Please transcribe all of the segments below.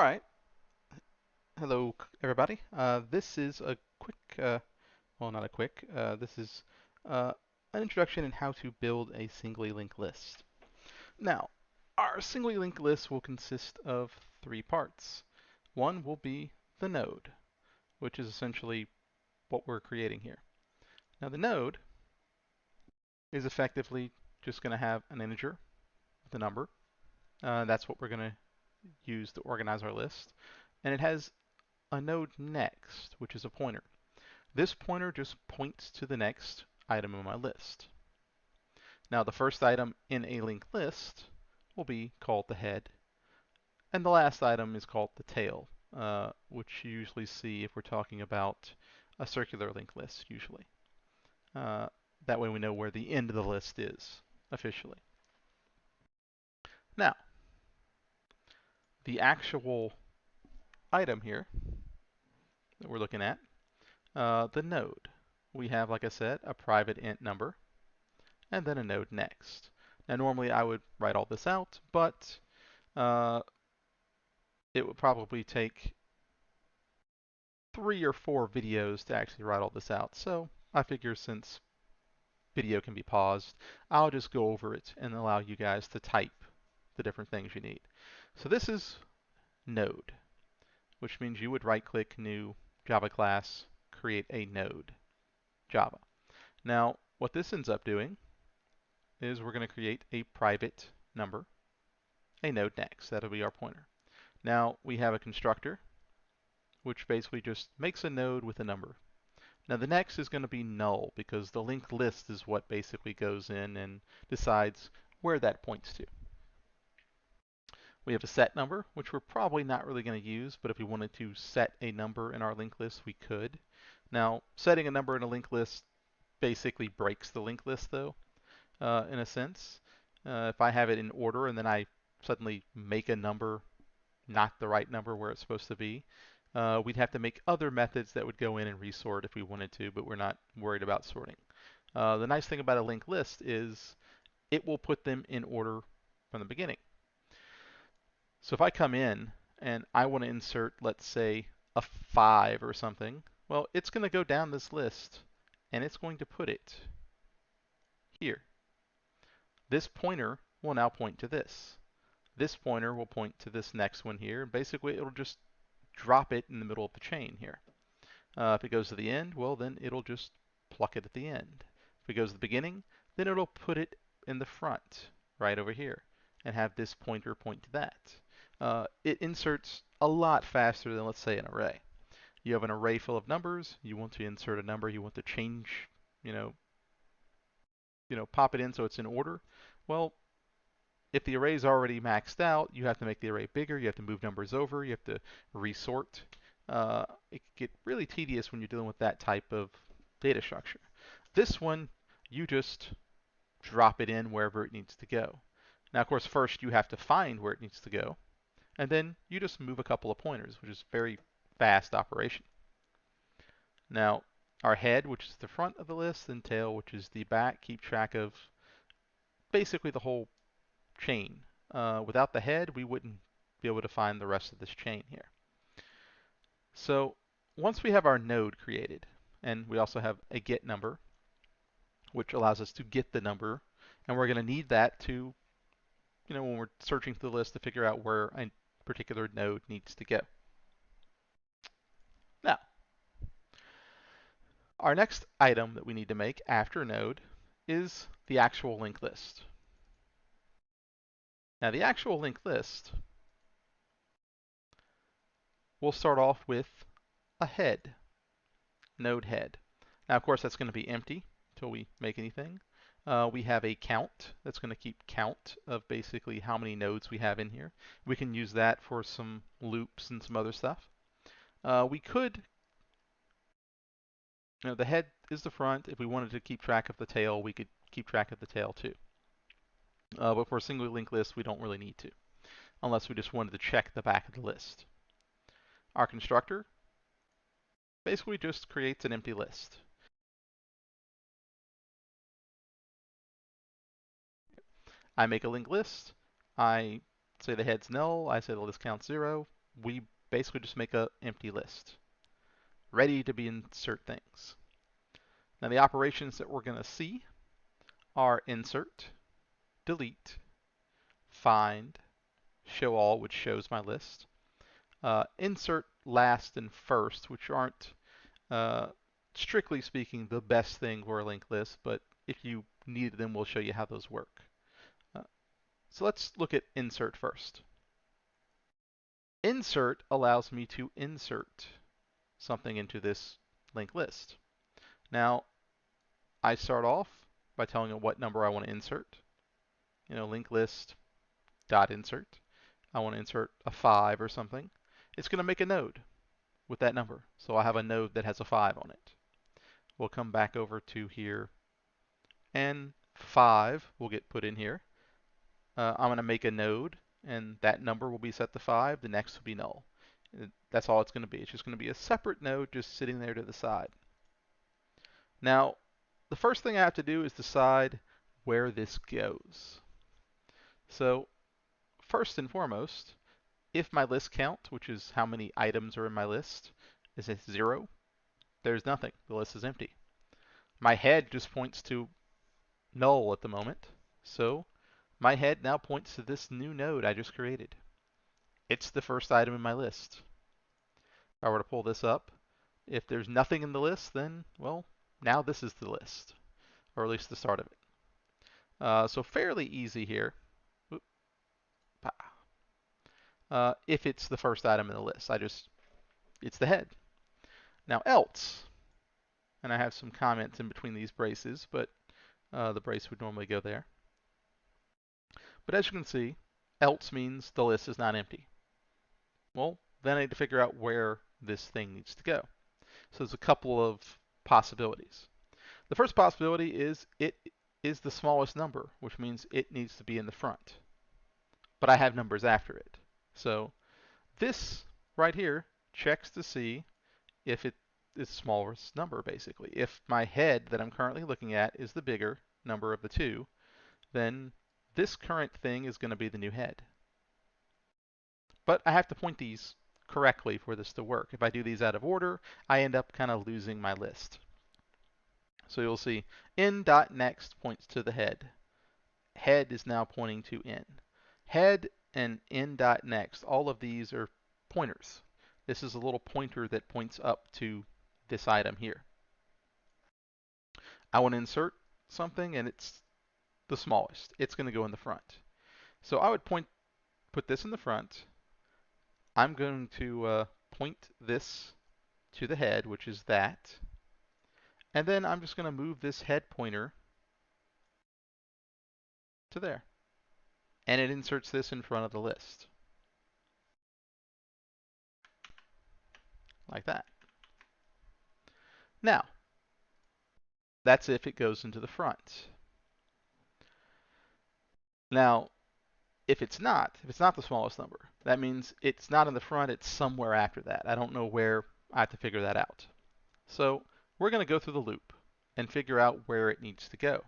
right. Hello, everybody. This is a quick, well, not a quick, this is uh, an introduction in how to build a singly linked list. Now, our singly linked list will consist of three parts. One will be the node, which is essentially what we're creating here. Now, the node is effectively just going to have an integer with a number. That's what we're going to use to organize our list. And it has a node next, which is a pointer. This pointer just points to the next item in my list. Now the first item in a linked list will be called the head, and the last item is called the tail, which you usually see if we're talking about a circular linked list usually. Uh, that way we know where the end of the list is officially. Now, the actual item here that we're looking at, the node. We have, like I said, a private int number, and then a node next. Now normally I would write all this out, but it would probably take 3 or 4 videos to actually write all this out. So I figure since video can be paused, I'll just go over it and allow you guys to type the different things you need. So this is node, which means you would right click new Java class, create a node, Java. Now what this ends up doing is we're going to create a private number, a node next. That'll be our pointer. Now we have a constructor, which basically just makes a node with a number. Now the next is going to be null because the linked list is what basically goes in and decides where that points to. We have a set number, which we're probably not really going to use, but if we wanted to set a number in our linked list, we could. Now, setting a number in a linked list basically breaks the linked list, though, in a sense. If I have it in order and then I suddenly make a number not the right number where it's supposed to be, we'd have to make other methods that would go in and resort if we wanted to, but we're not worried about sorting. The nice thing about a linked list is it will put them in order from the beginning. So if I come in and I want to insert, let's say, a 5 or something, well, it's going to go down this list and it's going to put it here. This pointer will now point to this. This pointer will point to this next one here. Basically, it'll just drop it in the middle of the chain here. If it goes to the end, well, then it'll just pluck it at the end. If it goes to the beginning, then it'll put it in the front, right over here, and have this pointer point to that. It inserts a lot faster than, let's say, an array. You have an array full of numbers. You want to insert a number. You want to change, you know, pop it in so it's in order. Well, if the array is already maxed out, you have to make the array bigger. You have to move numbers over. You have to resort. It can get really tedious when you're dealing with that type of data structure. This one, you just drop it in wherever it needs to go. Now, of course, first you have to find where it needs to go, and then you just move a couple of pointers, which is a very fast operation. Now, our head, which is the front of the list, and tail, which is the back, keep track of basically the whole chain. Without the head, we wouldn't be able to find the rest of this chain here. So once we have our node created, and we also have a get number, which allows us to get the number, and we're going to need that to, when we're searching through the list to figure out where a particular node needs to go. Now, our next item that we need to make after node is the actual linked list. Now, the actual linked list, we'll start off with a head, node head. Now, of course, that's going to be empty until we make anything. We have a count that's going to keep count of basically how many nodes we have in here. We can use that for some loops and some other stuff. We could, the head is the front. If we wanted to keep track of the tail, we could keep track of the tail too. But for a single linked list, we don't really need to, unless we just wanted to check the back of the list. Our constructor basically just creates an empty list. I make a linked list. I say the head's null. I say the list count's 0. we basically just make an empty list, ready to be insert things. Now the operations that we're going to see are insert, delete, find, show all, which shows my list, insert last and first, which aren't, strictly speaking, the best thing for a linked list, but if you need them, we'll show you how those work. So let's look at insert first. Insert allows me to insert something into this linked list. Now, I start off by telling it what number I want to insert. Linked list dot insert. I want to insert a 5 or something. It's going to make a node with that number. So I have a node that has a 5 on it. We'll come back over to here, and 5 will get put in here. I'm going to make a node, and that number will be set to 5. The next will be null. That's all it's going to be. It's just going to be a separate node just sitting there to the side. Now, the first thing I have to do is decide where this goes. So, first and foremost, if my list count, which is how many items are in my list, is at 0, there's nothing. The list is empty. My head just points to null at the moment. So my head now points to this new node I just created. It's the first item in my list. If I were to pull this up, if there's nothing in the list, then, well, now this is the list, or at least the start of it. So fairly easy here. If it's the first item in the list, it's the head. Now else, and I have some comments in between these braces, but the brace would normally go there. But as you can see, else means the list is not empty. Well, then I need to figure out where this thing needs to go. So there's a couple of possibilities. The first possibility is it is the smallest number, which means it needs to be in the front. But I have numbers after it. So this right here checks to see if it is the smallest number, basically. If my head that I'm currently looking at is the bigger number of the two, then this current thing is going to be the new head. But I have to point these correctly for this to work. If I do these out of order, I end up kind of losing my list. So you'll see in.next points to the head. Head is now pointing to in. Head and in.next, all of these are pointers. This is a little pointer that points up to this item here. I want to insert something, and it's the smallest. It's going to go in the front. So I would put this in the front. I'm going to point this to the head, which is that. And then I'm just going to move this head pointer to there. And it inserts this in front of the list. Like that. Now, that's if it goes into the front. Now, if it's not the smallest number, that means it's not in the front, it's somewhere after that. I don't know where. I have to figure that out. So we're going to go through the loop and figure out where it needs to go.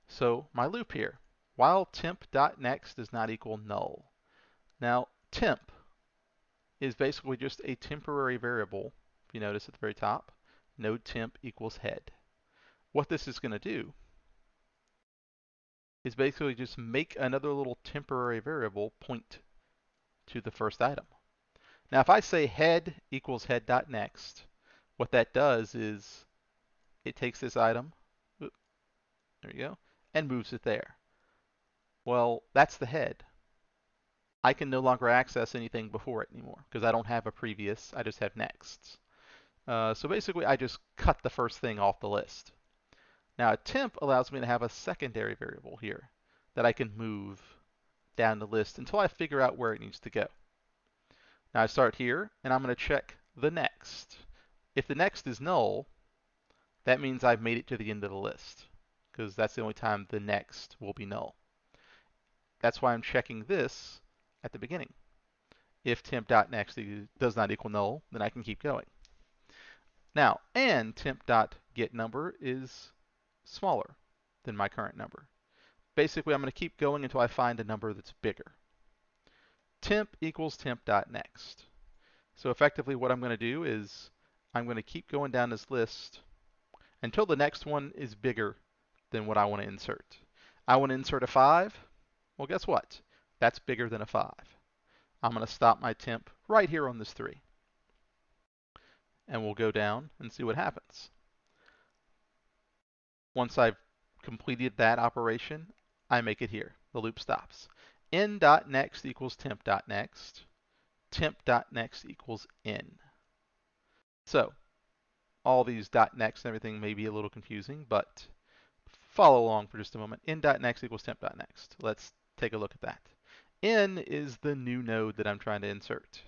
So my loop here, while temp.next does not equal null. Now, temp is basically just a temporary variable. If you notice at the very top, node temp equals head. What this is going to do is basically just make another little temporary variable point to the first item. Now, if I say head equals head.next, what that does is it takes this item, there you go, and moves it there. Well, that's the head. I can no longer access anything before it anymore because I don't have a previous, I just have nexts. So basically, I just cut the first thing off the list. Now, a temp allows me to have a secondary variable here that I can move down the list until I figure out where it needs to go. Now, I start here, and I'm going to check the next. If the next is null, that means I've made it to the end of the list because that's the only time the next will be null. That's why I'm checking this at the beginning. If temp.next does not equal null, then I can keep going. Now, and temp.getNumber is smaller than my current number. Basically, I'm going to keep going until I find a number that's bigger. temp equals temp.next. So effectively what I'm going to do is I'm going to keep going down this list until the next one is bigger than what I want to insert. I want to insert a 5. Well, guess what? That's bigger than a 5. I'm going to stop my temp right here on this 3. And we'll go down and see what happens. Once I've completed that operation, I make it here. The loop stops. N.next equals temp.next. Temp.next equals n. So all these .next and everything may be a little confusing, but follow along for just a moment. N.next equals temp.next. Let's take a look at that. N is the new node that I'm trying to insert.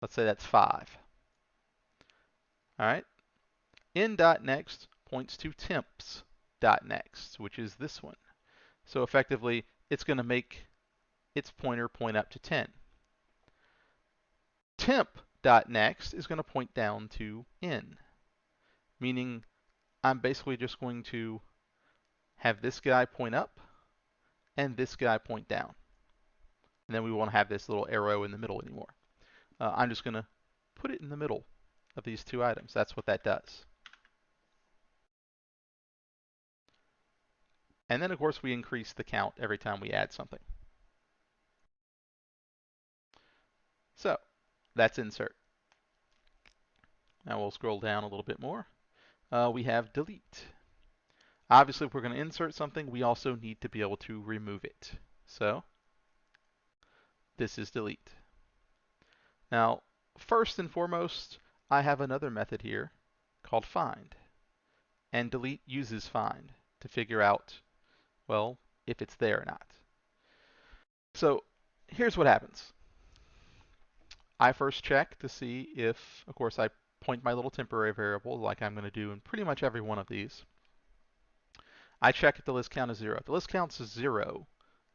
Let's say that's 5. All right. N.next points to temps.next, which is this one. So effectively, it's going to make its pointer point up to 10. Temp.next is going to point down to n, meaning I'm basically just going to have this guy point up and this guy point down. And then we won't have this little arrow in the middle anymore. I'm just going to put it in the middle of these two items. That's what that does. And then, of course, we increase the count every time we add something. So that's insert. Now we'll scroll down a little bit more. We have delete. Obviously, if we're going to insert something, we also need to be able to remove it. So this is delete. Now, first and foremost, I have another method here called find. And delete uses find to figure out, well, if it's there or not. So here's what happens. I first check to see if, of course, I point my little temporary variable like I'm going to do in pretty much every one of these. I check if the list count is 0. If the list count is 0,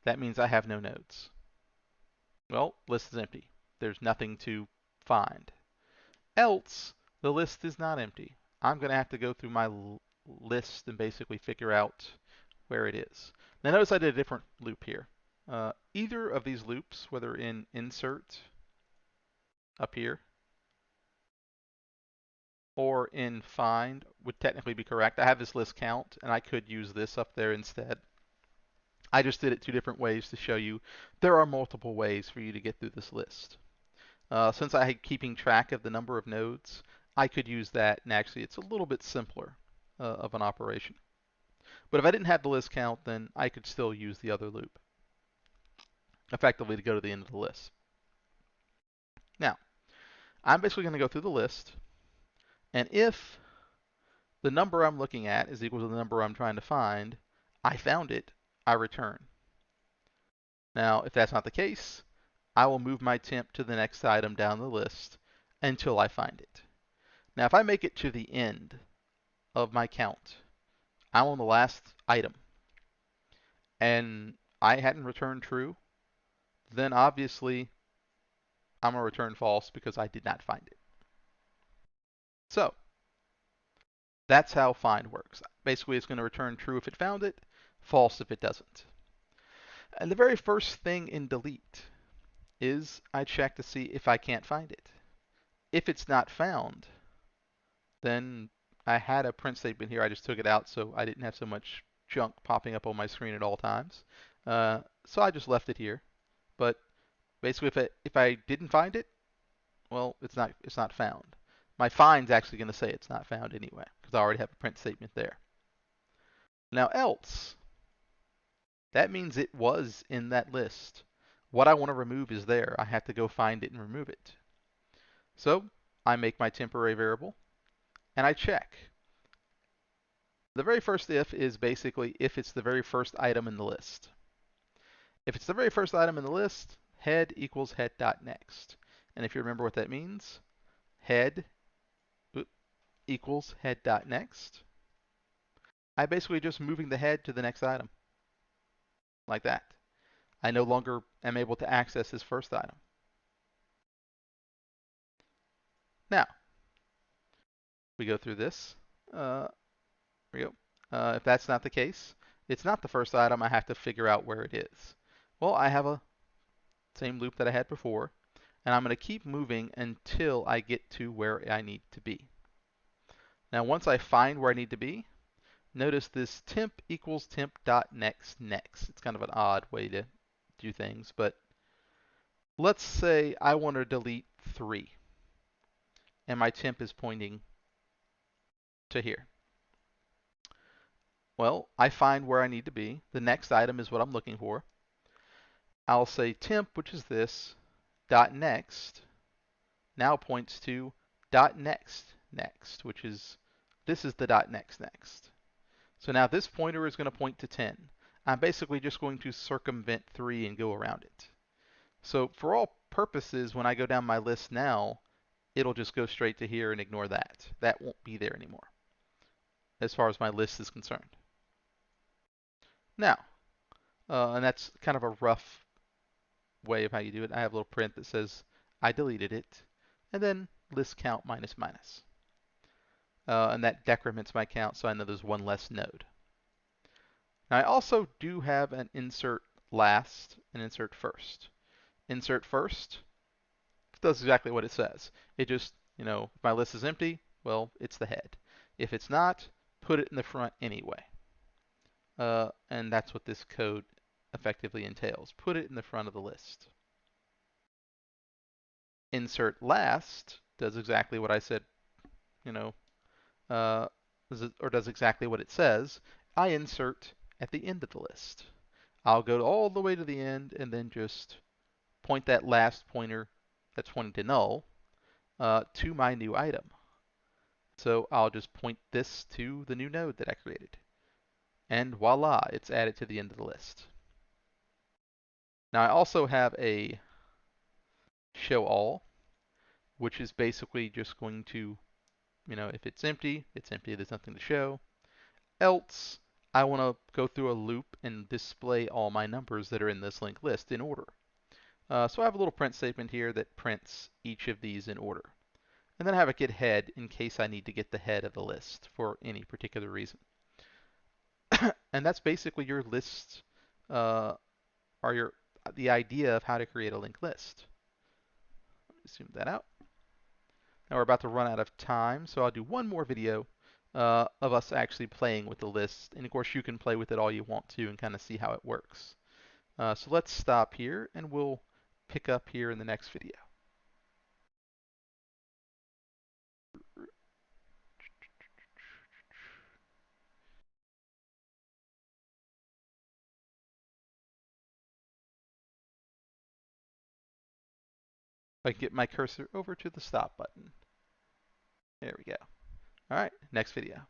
that means I have no nodes. Well, list is empty. There's nothing to find. Else, the list is not empty. I'm going to have to go through my list and basically figure out where it is. Now notice I did a different loop here. Either of these loops, whether in insert up here or in find, would technically be correct. I have this list count, and I could use this up there instead. I just did it two different ways to show you there are multiple ways for you to get through this list. Since I had keeping track of the number of nodes, I could use that, and actually it's a little bit simpler of an operation. But if I didn't have the list count, then I could still use the other loop, effectively to go to the end of the list. Now, I'm basically going to go through the list, and if the number I'm looking at is equal to the number I'm trying to find, I found it, I return. Now, if that's not the case, I will move my temp to the next item down the list until I find it. Now, if I make it to the end of my count, I'm on the last item, and I hadn't returned true, then obviously I'm going to return false because I did not find it. So that's how find works. Basically, it's going to return true if it found it, false if it doesn't. And the very first thing in delete is I check to see if I can't find it. If it's not found, then I had a print statement here. I just took it out so I didn't have so much junk popping up on my screen at all times. So I just left it here. But basically, if I didn't find it, well, it's not found. My find's actually going to say it's not found anyway, because I already have a print statement there. Now else, that means it was in that list. What I want to remove is there. I have to go find it and remove it. So I make my temporary variable, and I check. The very first if is basically if it's the very first item in the list. If it's the very first item in the list, head equals head.next. And if you remember what that means, head equals head.next. I'm basically just moving the head to the next item, like that. I no longer am able to access this first item. Now, we go through this. Here we go. If that's not the case, it's not the first item. I have to figure out where it is. Well, I have a same loop that I had before, and I'm going to keep moving until I get to where I need to be. Now once I find where I need to be, notice this temp equals temp dot next next. It's kind of an odd way to do things, but let's say I want to delete 3, and my temp is pointing to here. Well, I find where I need to be. The next item is what I'm looking for. I'll say temp, which is this, dot next, now points to dot next next, which is, this is the dot next next. So now this pointer is going to point to 10. I'm basically just going to circumvent 3 and go around it. So for all purposes, when I go down my list now, it'll just go straight to here and ignore that. That won't be there anymore, as far as my list is concerned. Now, and that's kind of a rough way of how you do it. I have a little print that says I deleted it, and then list count minus minus. And that decrements my count, so I know there's one less node. Now I also do have an insert last and insert first. Insert first does exactly what it says. It just, if my list is empty, well, it's the head. If it's not, put it in the front anyway. And that's what this code effectively entails. Put it in the front of the list. Insert last does exactly what I said, or does exactly what it says. I insert at the end of the list. I'll go all the way to the end and then just point that last pointer that's pointing to null to my new item. So I'll just point this to the new node that I created. And voila, it's added to the end of the list. Now I also have a show all, which is basically just going to, if it's empty, it's empty, there's nothing to show. Else, I want to go through a loop and display all my numbers that are in this linked list in order. So I have a little print statement here that prints each of these in order. And then I have a get head in case I need to get the head of the list for any particular reason. And that's basically your list, or the idea of how to create a linked list. Let me zoom that out. Now we're about to run out of time, so I'll do one more video of us actually playing with the list. And of course, you can play with it all you want to and kind of see how it works. So let's stop here, and we'll pick up here in the next video. I can get my cursor over to the stop button. There we go. All right, next video.